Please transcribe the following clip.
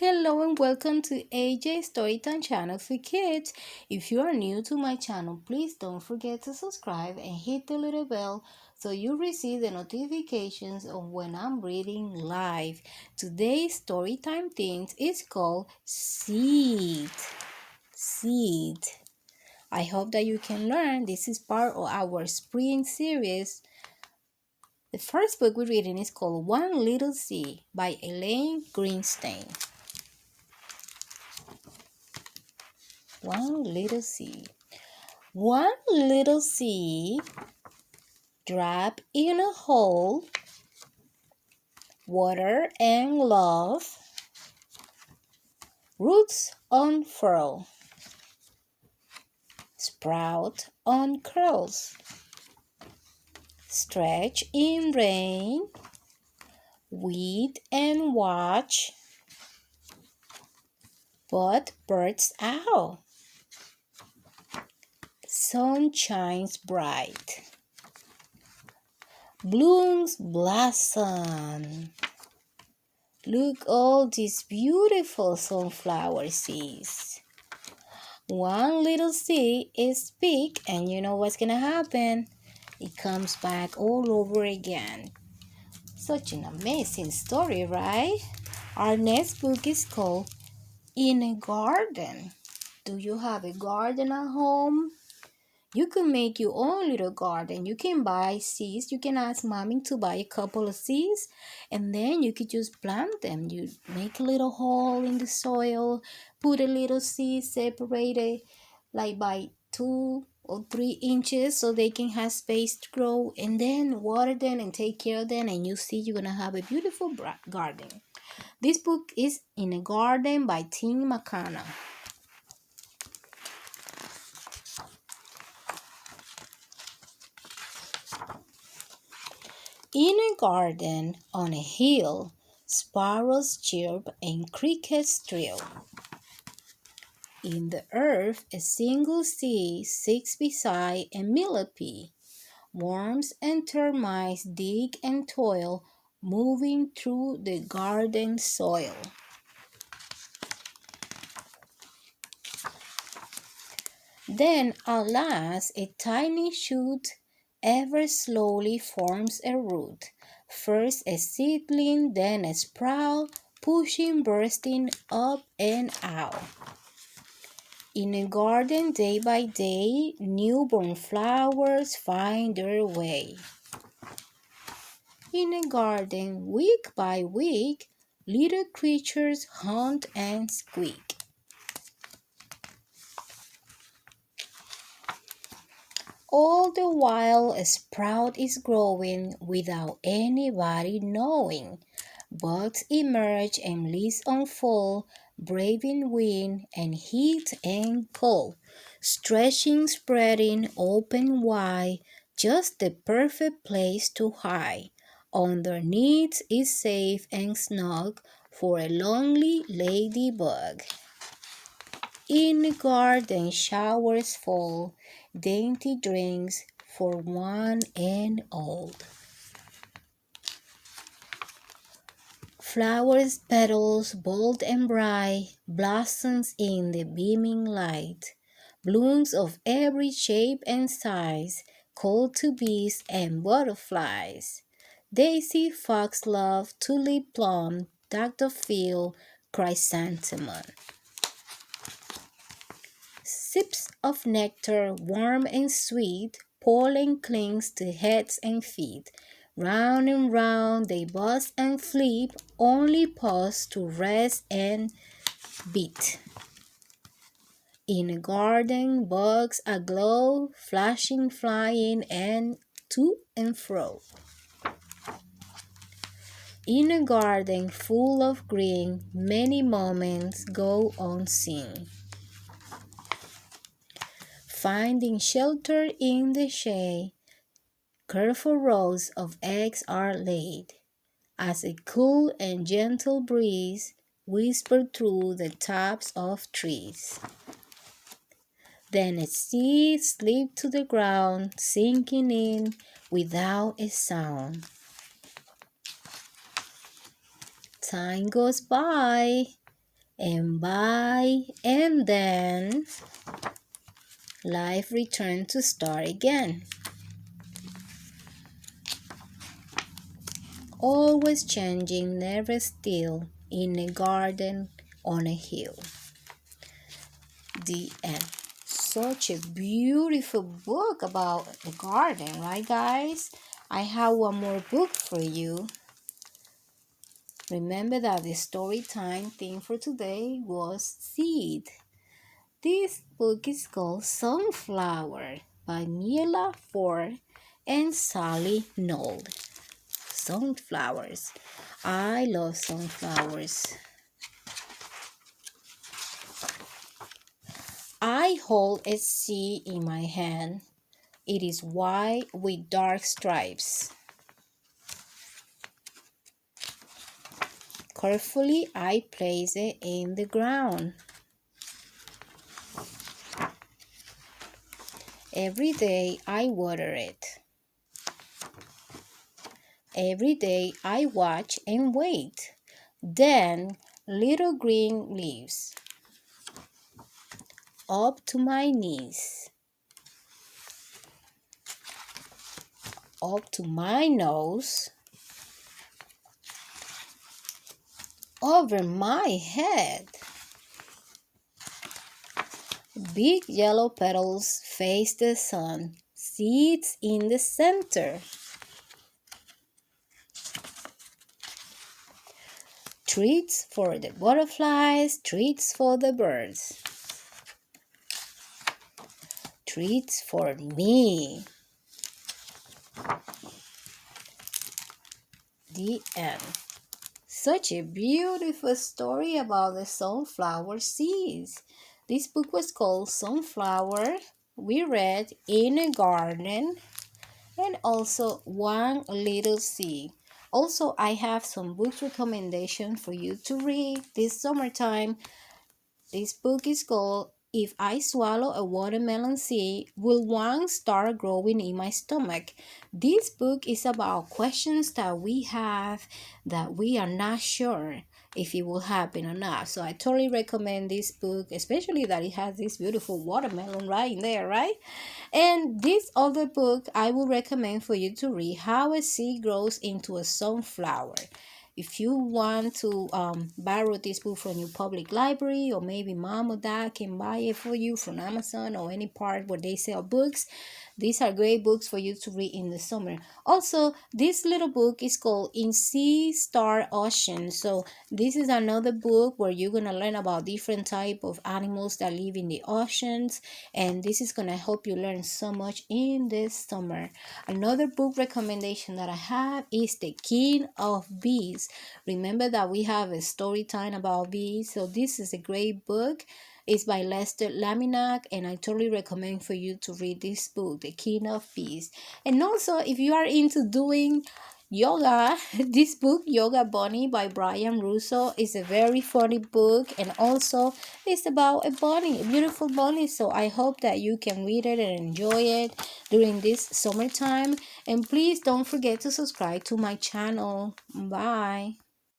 Hello and welcome to AJ Storytime channel for kids. If you are new to my channel, please don't forget to subscribe and hit the little bell so you receive the notifications of when I'm reading live. Today's Storytime theme is called Seed. Seed. I hope that you can learn. This is part of our spring series. The first book we're reading is called One Little Seed by Elaine Greenstein. One little seed. One little seed dropped in a hole, water and love, roots unfurl, sprout uncurls, stretch in rain, weed and watch, but birds out. Sun shines bright, blooms blossom. Look all these beautiful sunflower seeds. One little seed is big, and you know what's gonna happen? It comes back all over again. Such an amazing story, right? Our next book is called In a Garden. Do you have a garden at home? You can make your own little garden. You can buy seeds. You can ask mommy to buy a couple of seeds and then you could just plant them. You make a little hole in the soil, put a little seed separated like by 2 or 3 inches so they can have space to grow, and then water them and take care of them, and you see you're gonna have a beautiful garden. This book is In a Garden by Tim McCann. In a garden on a hill, sparrows chirp and crickets trill. In the earth, a single seed sits beside a millipede. Worms and termites dig and toil, moving through the garden soil. Then, at last, a tiny shoot ever slowly forms a root. First a seedling, then a sprout, pushing, bursting up and out. In a garden, day by day, newborn flowers find their way. In a garden, week by week, little creatures hunt and squeak. All the while a sprout is growing without anybody knowing. Buds emerge and leaves unfold, braving wind and heat and cold. Stretching, spreading, open wide, just the perfect place to hide. Underneath is safe and snug for a lonely ladybug. In the garden showers fall, dainty drinks for one and all. Flowers, petals, bold and bright, blossoms in the beaming light. Blooms of every shape and size, call to bees and butterflies. Daisy, foxglove, tulip plum, daffodil, chrysanthemum. Sips of nectar, warm and sweet, pollen clings to heads and feet. Round and round they buzz and flip, only pause to rest and beat. In a garden, bugs aglow, flashing, flying, and to and fro. In a garden full of green, many moments go unseen. Finding shelter in the shade, careful rows of eggs are laid, as a cool and gentle breeze whispers through the tops of trees. Then a seed slips to the ground, sinking in without a sound. Time goes by, and bye, and then life returned to start again. Always changing, never still, in a garden on a hill. The end. Such a beautiful book about the garden, right, guys? I have one more book for you. Remember that the story time theme for today was seed. This book is called Sunflower by Mila Ford and Sally Knoll. Sunflowers. I love sunflowers. I hold a seed in my hand. It is white with dark stripes. Carefully, I place it in the ground. Every day, I water it. Every day, I watch and wait. Then, little green leaves up to my knees, up to my nose, over my head. Big yellow petals face the sun, seeds in the center. Treats for the butterflies, treats for the birds. Treats for me. The end. Such a beautiful story about the sunflower seeds. This book was called Sunflower. We read In a Garden and also One Little Seed. Also, I have some book recommendation for you to read this summertime. This book is called If I Swallow a Watermelon Seed, Will One Start Growing in My Stomach? This book is about questions that we have that we are not sure if it will happen or not. So I totally recommend this book, especially that it has this beautiful watermelon right in there, right? And this other book I will recommend for you to read, How a Seed Grows into a Sunflower. If you want to borrow this book from your public library, or maybe mom or dad can buy it for you from Amazon or any part where they sell books, these are great books for you to read in the summer. Also, this little book is called In Sea Star Ocean. So this is another book where you're going to learn about different type of animals that live in the oceans, and this is going to help you learn so much in this summer. Another book recommendation that I have is The King of Bees. Remember that we have a story time about bees, so this is a great book. It's by Lester Laminack, and I totally recommend for you to read this book, The King of Bees. And also, if you are into doing yoga, this book, Yoga Bunny by Brian Russo, is a very funny book, and also it's about a bunny, a beautiful bunny. So I hope that you can read it and enjoy it during this summertime. And please don't forget to subscribe to my channel. Bye.